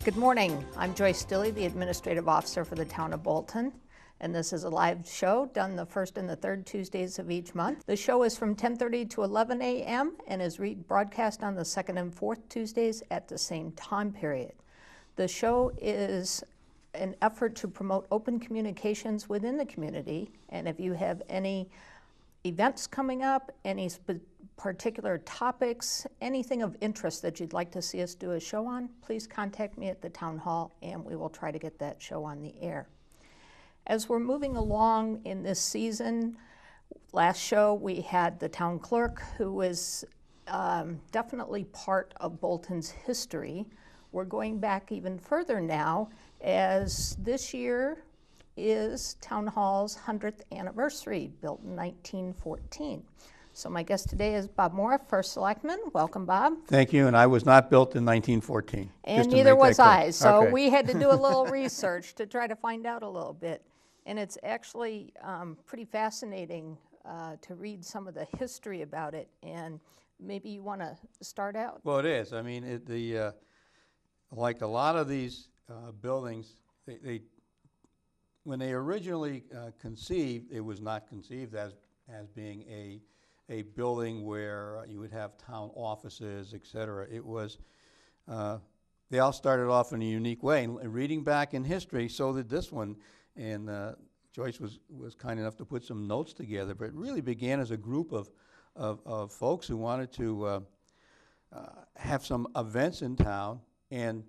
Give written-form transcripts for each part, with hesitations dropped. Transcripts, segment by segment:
Good morning. I'm Joyce Stilley, the Administrative Officer for the Town of Bolton, and this is a live show done the first and the third Tuesdays of each month. The show is from 10:30 to 11 a.m. and is broadcast on the second and fourth Tuesdays at the same time period. The show is an effort to promote open communications within the community, and if you have any events coming up, any particular topics, anything of interest that you'd like to see us do a show on, please contact me at the town hall and we will try to get that show on the air. As we're moving along in this season, last show we had the town clerk, who was definitely part of Bolton's history. We're going back even further now, as this year is Town Hall's 100th anniversary, built in 1914. So my guest today is Bob Moore, First Selectman. Welcome, Bob. Thank you, and I was not built in 1914. And neither was I, so Okay. we had to do a little research to try to find out a little bit. And it's actually pretty fascinating to read some of the history about it, and maybe you want to start out. Well, it is. I mean, like a lot of these buildings, when they originally conceived, it was not conceived as being a building where you would have town offices, et cetera. It was, they all started off in a unique way. And reading back in history, so did this one. And Joyce was kind enough to put some notes together, but it really began as a group of folks who wanted to have some events in town, and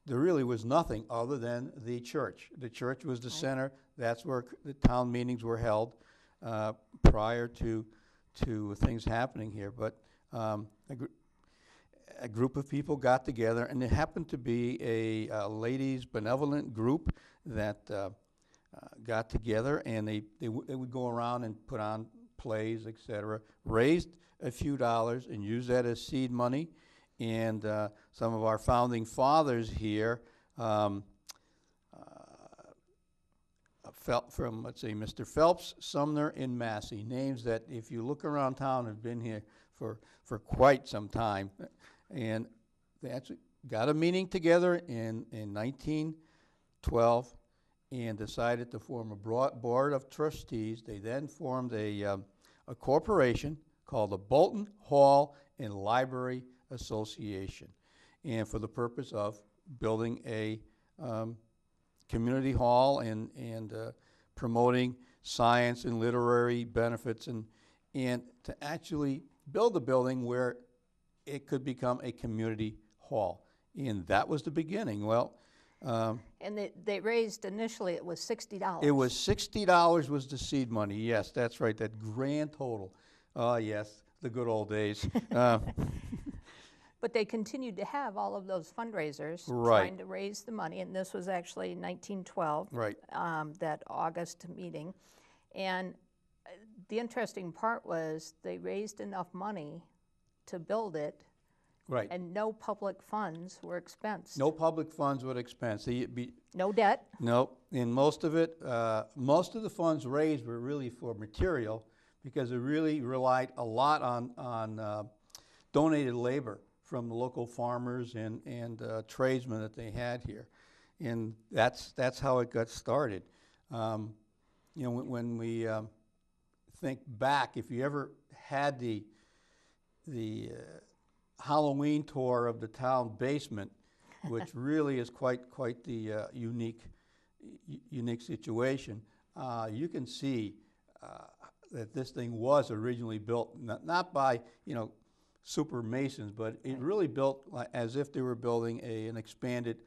there really was nothing other than the church. The church was the center. That's where the town meetings were held prior to things happening here. But a group of people got together, and it happened to be a ladies' benevolent group that got together, and they would go around and put on plays, etc., raised a few dollars and used that as seed money. And some of our founding fathers here from, let's say, Mr. Phelps, Sumner, and Massey, names that if you look around town have been here for quite some time. And they actually got a meeting together in 1912 and decided to form a board of trustees. They then formed a corporation called the Bolton Hall and Library Association, and for the purpose of building a community hall and promoting science and literary benefits, and to actually build a building where it could become a community hall. And that was the beginning. Well, and they raised, initially it was $60. It was $60 was the seed money. Yes, that's right, that grand total. Oh, yes, the good old days. But they continued to have all of those fundraisers, Right. trying to raise the money, and this was actually 1912, Right. That August meeting. And the interesting part was they raised enough money to build it, Right. and no public funds were expensed. No public funds would expense. No debt. No, and most of the funds raised were really for material, because it really relied a lot on donated labor from the local farmers and tradesmen that they had here, and that's how it got started. You know, when we think back, if you ever had the Halloween tour of the town basement, which really is quite the unique situation, you can see that this thing was originally built not by super masons, but it really built as if they were building an expanded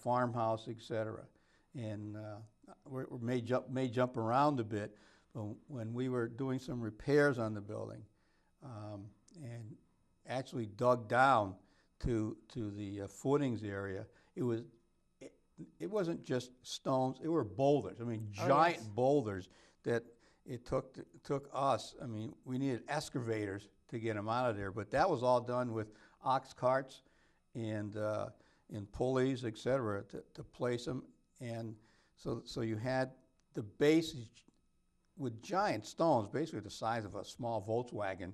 farmhouse, etc. And we may jump around a bit, but when we were doing some repairs on the building and actually dug down to the footings area, it wasn't just stones; it were boulders. I mean, giant boulders that it took us. I mean, we needed excavators to get them out of there, but that was all done with ox carts and pulleys, etc., to place them. And so you had the base with giant stones, basically the size of a small Volkswagen,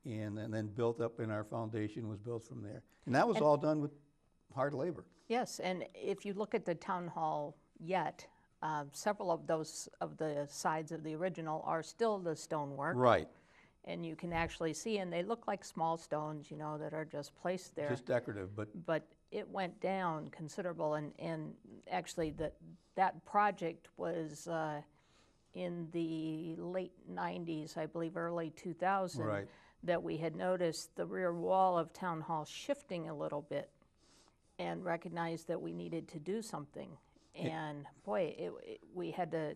and then built up, and our foundation was built from there. And that was all done with hard labor. Yes, and if you look at the town hall yet, several of those, of the sides of the original are still the stonework. Right. And you can actually see, and they look like small stones, you know, that are just placed there. Just decorative, But it went down considerable, and actually that project was in the late 90s, I believe, early 2000, Right. that we had noticed the rear wall of Town Hall shifting a little bit and recognized that we needed to do something. And boy, we had to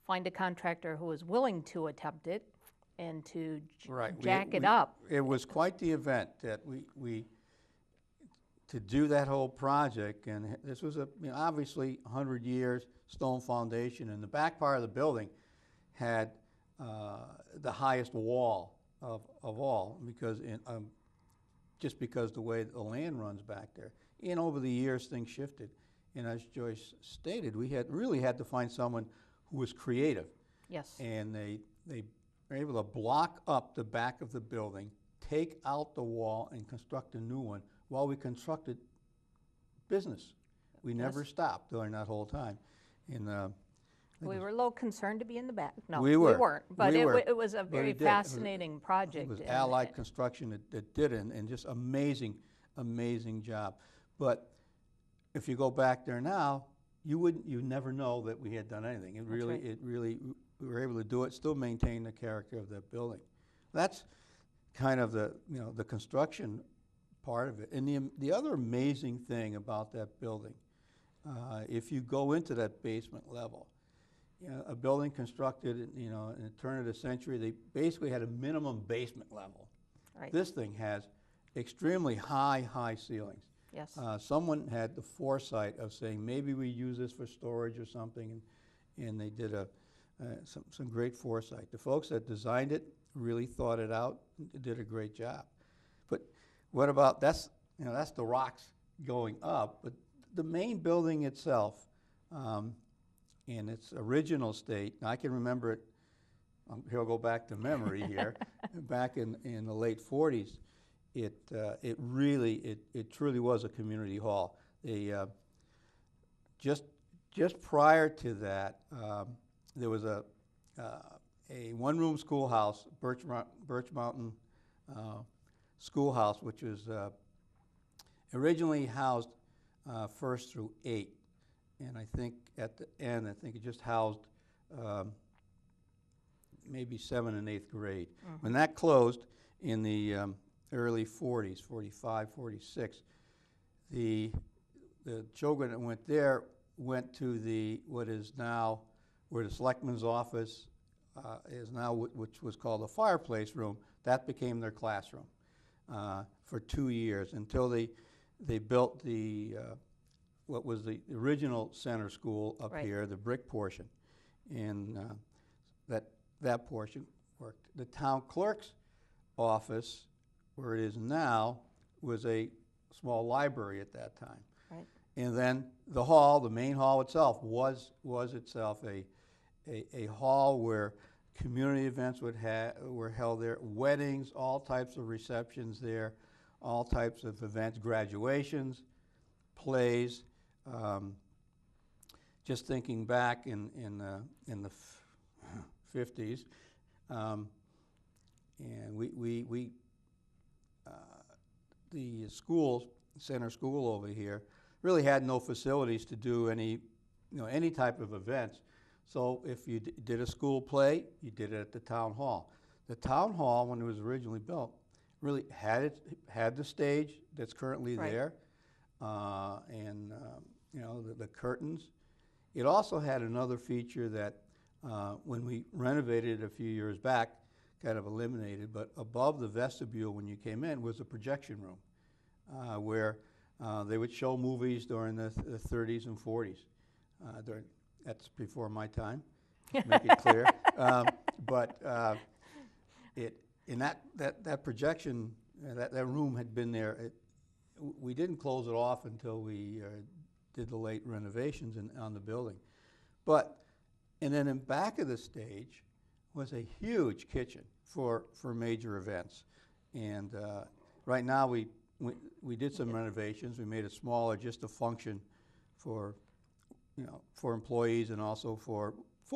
find a contractor who was willing to attempt it and to right. jack it up. It was quite the event that we to do that whole project, and this was obviously 100 years stone foundation, and the back part of the building had the highest wall of all, because just because the way the land runs back there. And over the years things shifted, and as Joyce stated, we really had to find someone who was creative. Yes. And they were able to block up the back of the building, take out the wall, and construct a new one while we constructed business. We never stopped during that whole time. And we were a little concerned to be in the back. No, we weren't. But it it was a very fascinating project. It was Allied Construction that did it, and just amazing job. But if you go back there now, you'd never know that we had done anything. We were able to do it, still maintain the character of that building. That's kind of the construction part of it. And the other amazing thing about that building, if you go into that basement level, a building constructed in the turn of the century, they basically had a minimum basement level. Right. This thing has extremely high ceilings. Yes. Someone had the foresight of saying, maybe we use this for storage or something, and they did some great foresight. The folks that designed it really thought it out, did a great job. But what about, that's the rocks going up, but the main building itself, in its original state, I can remember it, here I'll go back to memory here, back in the late 40s, it truly was a community hall. They, just prior to that, there was a one-room schoolhouse, Birch Mountain Schoolhouse, which was originally housed 1st through 8th, and I think at the end, it just housed maybe 7th and 8th grade. Mm-hmm. When that closed in the early 40s, 45, 46, the children that went there went to what is now where the selectman's office is now, which was called the fireplace room. That became their classroom for 2 years until they built what was the original center school up here, the brick portion, and that portion worked. The town clerk's office, where it is now, was a small library at that time. Right. And then the hall, the main hall itself, was itself a hall where community events were held there, weddings, all types of receptions there, all types of events, graduations, plays. Just thinking back in the 50s, and the center school over here really had no facilities to do any type of events. So if you did a school play, you did it at the town hall. The town hall, when it was originally built, really had the stage that's currently there, and the curtains. It also had another feature that when we renovated it a few years back, kind of eliminated, but above the vestibule when you came in was a projection room where they would show movies during the 30s and 40s. That's before my time, make it clear. But in that projection, that room had been there. We didn't close it off until we did the late renovations on the building. And then in back of the stage was a huge kitchen for major events. And right now we we did some renovations. We made it smaller just to function for, for employees and also for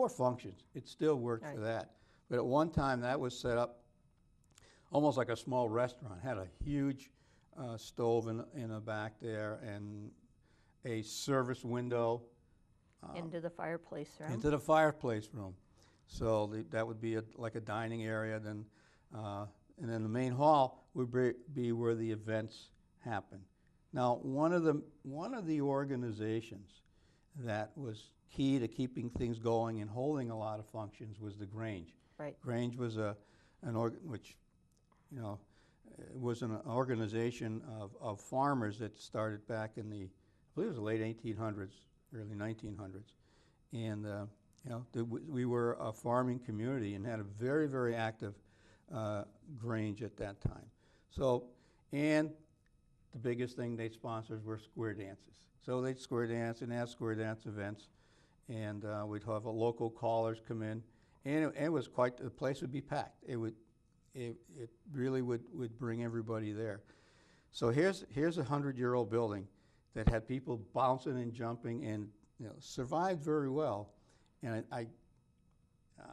functions. It still worked for that. But at one time, that was set up almost like a small restaurant. Had a huge stove in the back there and a service window. Into the fireplace room. Into the fireplace room. So that would be like a dining area. Then, and then the main hall would be where the events happen. Now, one of the organizations that was key to keeping things going and holding a lot of functions was the Grange. Right. Grange was which, was an organization of farmers that started back in I believe it was the late 1800s, early 1900s, and we were a farming community and had a very, very active Grange at that time. So, and the biggest thing they sponsored were square dances. So they'd square dance and have square dance events, and we'd have local callers come in, and it was the place would be packed. It really would bring everybody there. So here's a 100-year-old building that had people bouncing and jumping and survived very well. And I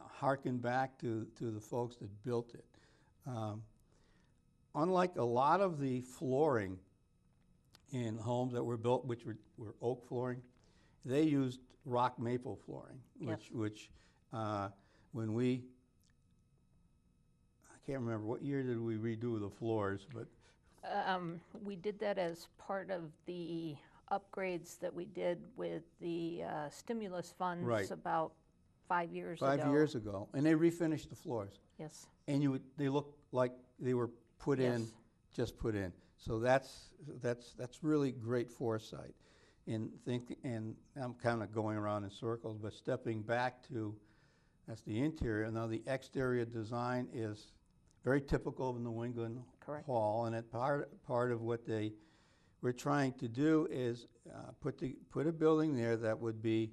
hearken back to the folks that built it. Unlike a lot of the flooring in homes that were built, which were oak flooring, they used rock maple flooring, which when I can't remember, what year did we redo the floors, but we did that as part of the upgrades that we did with the stimulus funds about 5 years ago. 5 years ago, and they refinished the floors. Yes. And they look like they were put in, just put in. So that's really great foresight. And I'm kind of going around in circles, but stepping back to, that's the interior. Now the exterior design is very typical of New England Hall, and part of what they were trying to do is put a building there that would be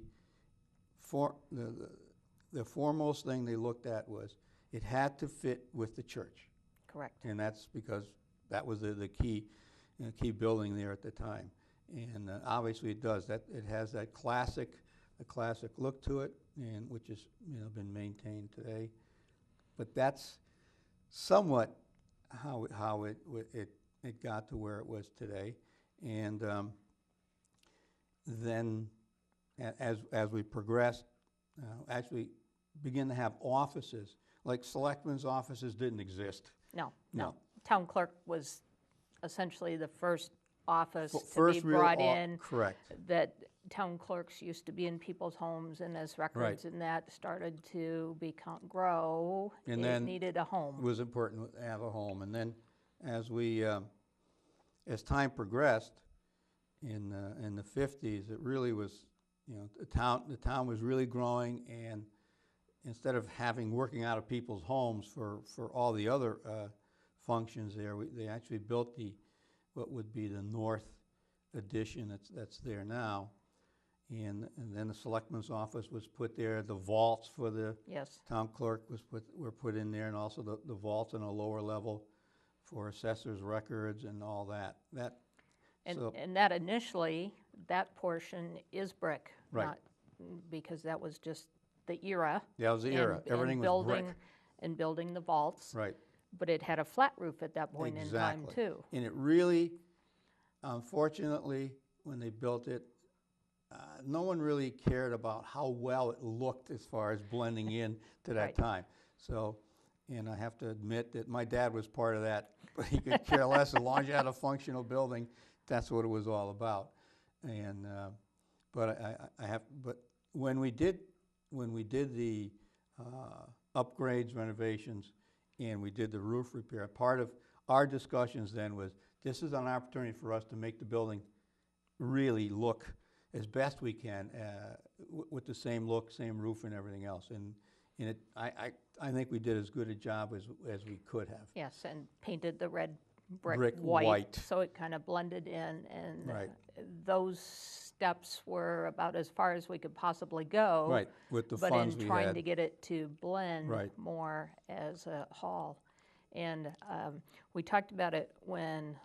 the foremost thing they looked at was it had to fit with the church. Correct. And that's because that was the key building there at the time, and obviously it does. That it has that classic look to it, and which has been maintained today. But that's somewhat how it got to where it was today, and then as we progressed, actually begin to have offices. Like selectmen's offices didn't exist. No. Town clerk was essentially the first office to be brought in. Correct. That town clerks used to be in people's homes, and as records and that started to grow, and it needed a home. It was important to have a home. And then as time progressed in the 50s, it really was, the town was really growing, and instead of working out of people's homes for all the other functions there, they actually built what would be the north addition that's there now, and then the selectman's office was put there. The vaults for the town clerk were put in there, and also the vaults on a lower level for assessors' records and all that. And that initially, that portion is brick, right? Because that was just the era. Yeah, it was the era. Everything was brick. And building the vaults. Right. But it had a flat roof at that point in time, too. And it really, unfortunately, when they built it, no one really cared about how well it looked as far as blending in to that time. So, and I have to admit that my dad was part of that, but he could care less. As long as you had a functional building, that's what it was all about. And but when we did the upgrades, renovations, and we did the roof repair, part of our discussions then was, this is an opportunity for us to make the building really look as best we can with the same look, same roof, and everything else. And I think we did as good a job as we could have. Yes, and painted the red brick white, so it kind of blended in, and those steps were about as far as we could possibly go. Right, with the funds we had. But in trying to get it to blend more as a hall. And we talked about it when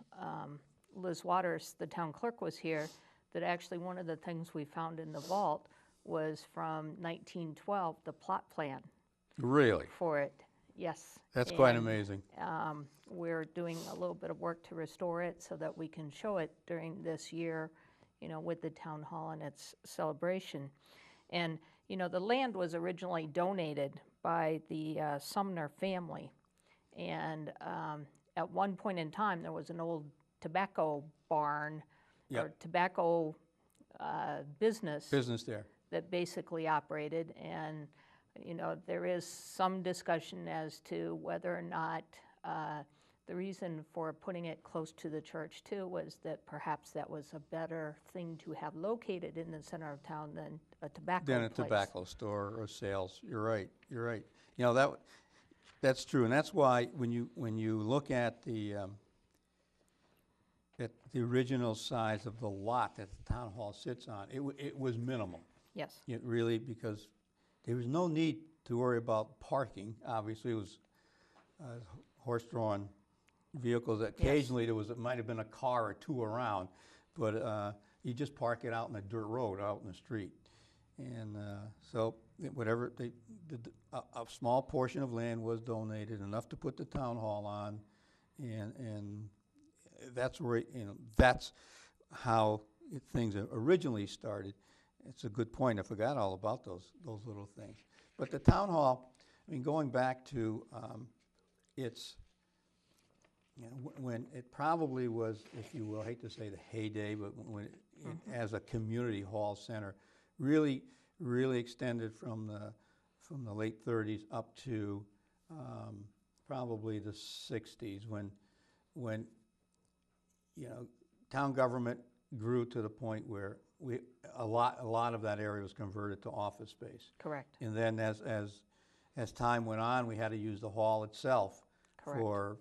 Liz Waters, the town clerk, was here, that actually one of the things we found in the vault was from 1912, the plot plan Really? for it. Yes. That's quite And, amazing. we're doing a little bit of work to restore it so that we can show it during this year, you know, with the town hall and its celebration. And, you know, the land was originally donated by the Sumner family. And at one point in time, there was an old tobacco barn Yep. or tobacco business There. that basically operated. And, you know, there is some discussion as to whether or not the reason for putting it close to the church too was that perhaps that was a better thing to have located in the center of town than a tobacco Than a place. tobacco store or sales. You're right. You're right. You know, that's true, and that's why when you look at the original size of the lot that the town hall sits on, it was minimal. Yes. It really, because there was no need to worry about parking. Obviously, it was horse-drawn vehicles. Occasionally, it might have been a car or two around, but you just park it out in a dirt road out in the street. And so whatever a small portion of land was donated, enough to put the town hall on, and that's where, you know, that's how things originally started. It's a good point. I forgot all about those little things. But the town hall, I mean, going back to its, you know, when it probably was, if you will, I hate to say the heyday, but when it, as a community hall center, really extended from the late 30s up to probably the 60s, when you know, town government grew to the point where a lot of that area was converted to office space. Correct. And then as time went on, we had to use the hall itself for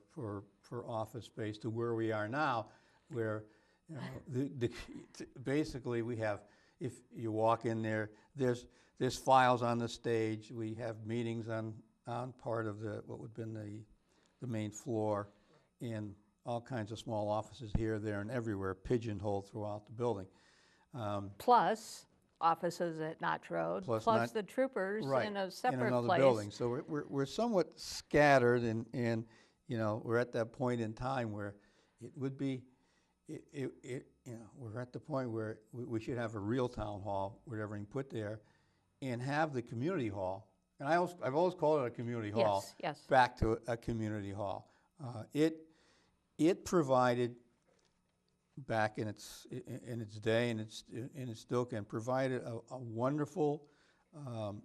office space, to where we are now, where, you know, basically we have, if you walk in there, there's files on the stage. We have meetings on part of what would have been the main floor, and all kinds of small offices here, there, and everywhere, pigeonholed throughout the building. Plus offices at Notch Road, plus the troopers in a separate in another place. building. So we're somewhat scattered, and you know, we're at that point in time where it would be, you know, we're at the point where we should have a real town hall with everything put there, and have the community hall. And I've always called it a community hall. Yes. Back to a community hall. It provided, back in its day, and it still can provide a wonderful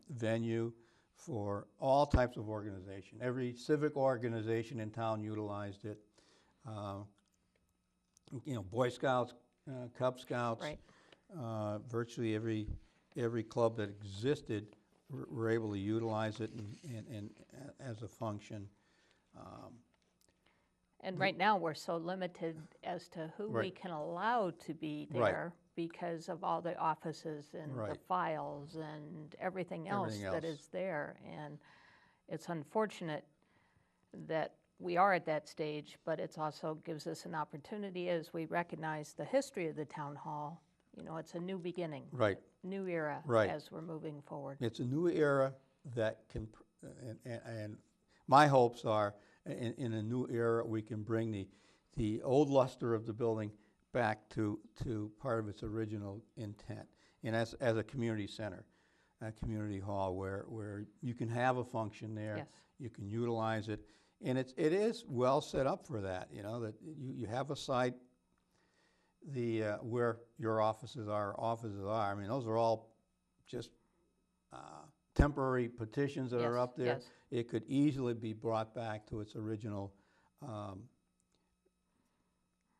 venue for all types of organization. Every civic organization in town utilized it. You know, Boy Scouts, Cub Scouts, Right. Virtually every club that existed were able to utilize it and as a function. And right now, we're so limited as to who we can allow to be there because of all the offices and the files and everything else that is there. And it's unfortunate that we are at that stage, but it also gives us an opportunity as we recognize the history of the town hall. You know, it's a new beginning, new era as we're moving forward. It's a new era that can, and my hopes are, in a new era, we can bring the old luster of the building back to part of its original intent, and as a community center, a community hall where you can have a function there, you can utilize it, and it is well set up for that. You know, that you have a site, where your offices are. I mean, those are all just temporary petitions that are up there. It could easily be brought back to its original,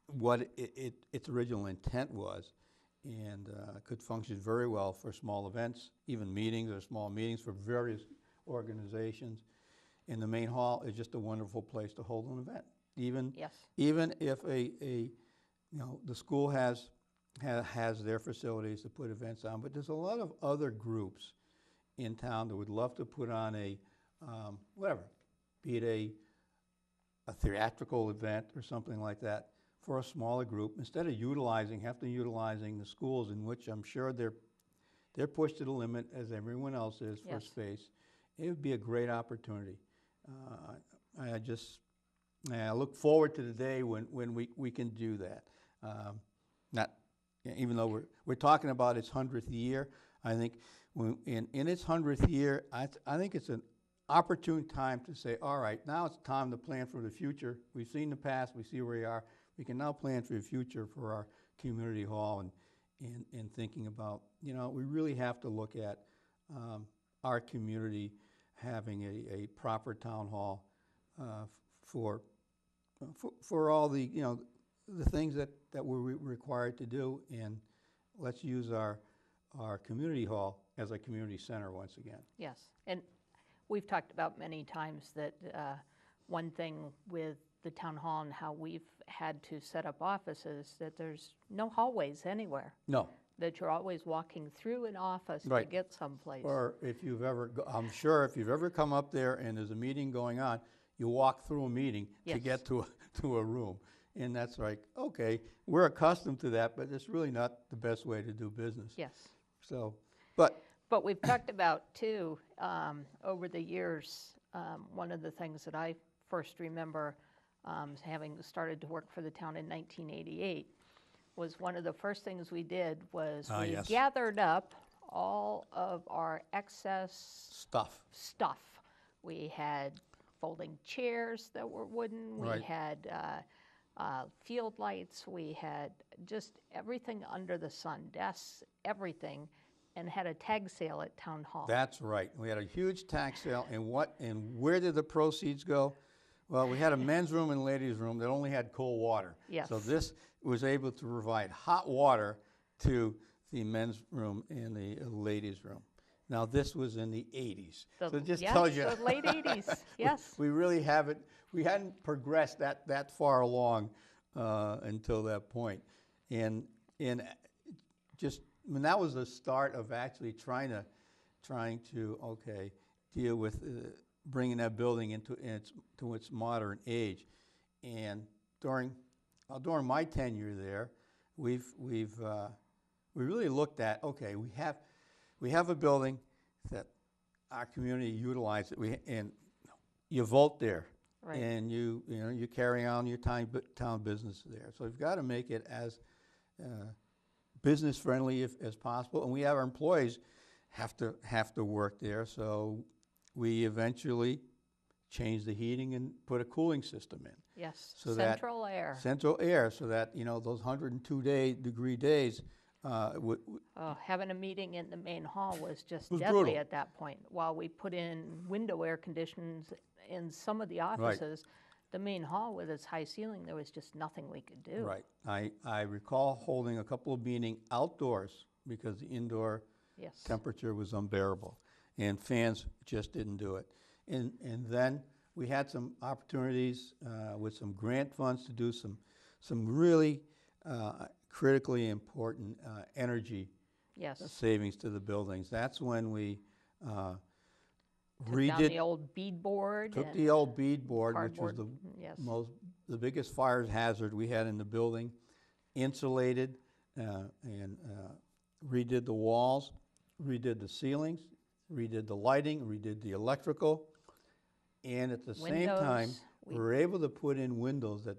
what its original intent was, and could function very well for small events, even meetings or small meetings for various organizations. And the main hall is just a wonderful place to hold an event. Even if you know, the school has their facilities to put events on, but there's a lot of other groups in town that would love to put on a whatever, be it a theatrical event or something like that for a smaller group, instead of utilizing the schools, in which I'm sure they're pushed to the limit as everyone else is for Yes. space. It would be a great opportunity. I look forward to the day when we can do that. Not even though we're talking about its 100th year, I think in its 100th year, I think it's an opportune time to say, all right, now it's time to plan for the future. We've seen the past, we see where we are. We can now plan for the future for our community hall, and thinking about, we really have to look at our community having a proper town hall for all the the things that we're required to do, and let's use our community hall as a community center once again. Yes, and we've talked about many times that one thing with the town hall and how we've had to set up offices, that there's no hallways anywhere. No. That you're always walking through an office Right. to get someplace. Or if you've ever, I'm sure if you've ever come up there and there's a meeting going on, you walk through a meeting to Yes. get to a room. And that's like, okay, we're accustomed to that, but it's really not the best way to do business. Yes. So, but But we've talked about, too, over the years, one of the things that I first remember having started to work for the town in 1988 was one of the first things we did was we yes. gathered up all of our excess stuff. We had folding chairs that were wooden. We Right. had field lights. We had just everything under the sun, desks, everything, and had a tag sale at Town Hall. That's right. We had a huge tax sale, and where did the proceeds go? Well, we had a men's room and ladies' room that only had cold water. Yes. So this was able to provide hot water to the men's room and the ladies' room. Now, this was in the 80s. So it just tells you. The late 80s, yes. We really we hadn't progressed that far along until that point. And just, that was the start of actually trying to deal with bringing that building into its modern age. And during my tenure there, we really looked at, okay, we have a building that our community utilizes. And you vote there, Right. and you carry on your town business there. So we've got to make it as business friendly as possible, and we have our employees have to work there. So we eventually changed the heating and put a cooling system in. Yes, So central air. Central air, so that those 102-degree days. Having a meeting in the main hall was just was deadly brutal. at that point. While we put in window air conditions in some of the offices, the main hall with its high ceiling, there was just nothing we could do. Right. I recall holding a couple of meetings outdoors because the indoor Yes. temperature was unbearable, and fans just didn't do it. And then we had some opportunities with some grant funds to do some really critically important energy Yes. savings to the buildings. That's when we Took down the old beadboard. took and the old beadboard, which was cardboard, yes. the biggest fire hazard we had in the building, insulated, and redid the walls, redid the ceilings, redid the lighting, redid the electrical, and at the same time, Windows, we were able to put in windows that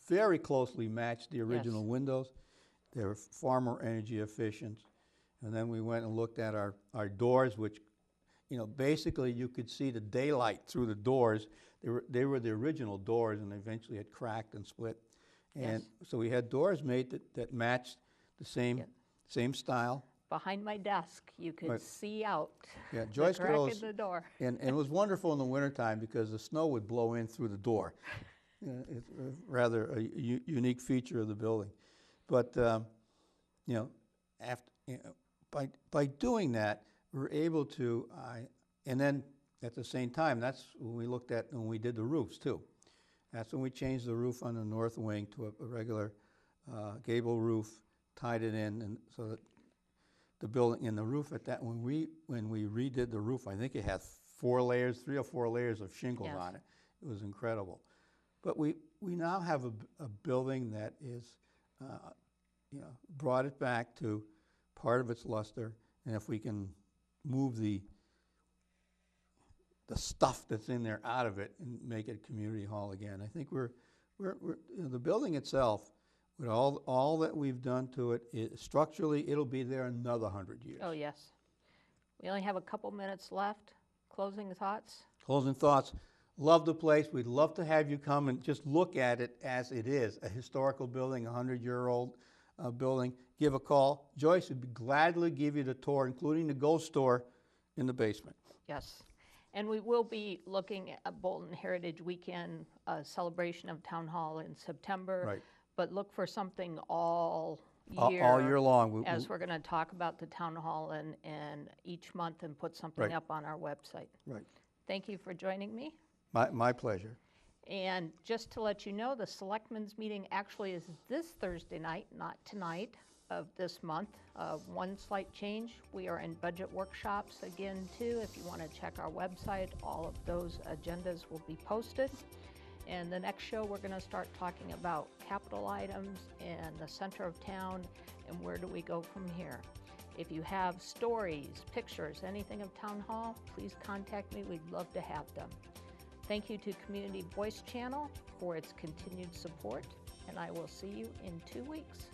very closely matched the original Yes. windows. They were far more energy efficient. And then we went and looked at our doors, which, basically you could see the daylight through the doors. They were the original doors, and they eventually had cracked and split. And Yes. so we had doors made that matched the same style. Behind my desk, you could Right. see out Yeah, the Joyce crack Girls, in the door. and it was wonderful in the wintertime because the snow would blow in through the door. It's rather a unique feature of the building. But, by doing that, we were able to, and then at the same time, that's when we looked at, when we did the roofs too. That's when we changed the roof on the north wing to a regular gable roof, tied it in, and so that the building and the roof at that, when we redid the roof, I think it had 3 or 4 layers of shingles Yes. on it. It was incredible. But we now have a building that is, brought it back to part of its luster, and if we can move the stuff that's in there out of it and make it a community hall again, I think the building itself, with all that we've done to it, structurally, it'll be there another 100 years. Oh, yes. We only have a couple minutes left. Closing thoughts? Closing thoughts. Love the place. We'd love to have you come and just look at it as it is, a historical building, a 100-year-old building. Give a call. Joyce would be gladly give you the tour, including the ghost store in the basement. Yes. And we will be looking at Bolton Heritage Weekend, celebration of Town Hall in September. Right. But look for something all year. All year long. As we're going to talk about the Town Hall and each month and put something Right. up on our website. Right. Thank you for joining me. My pleasure. And just to let you know, the Selectmen's meeting actually is this Thursday night, not tonight, of this month. One slight change, we are in budget workshops again too. If you want to check our website, all of those agendas will be posted. And the next show, we're going to start talking about capital items and the center of town and where do we go from here. If you have stories, pictures, anything of Town Hall, please contact me. We'd love to have them. Thank you to Community Voice Channel for its continued support, and I will see you in 2 weeks.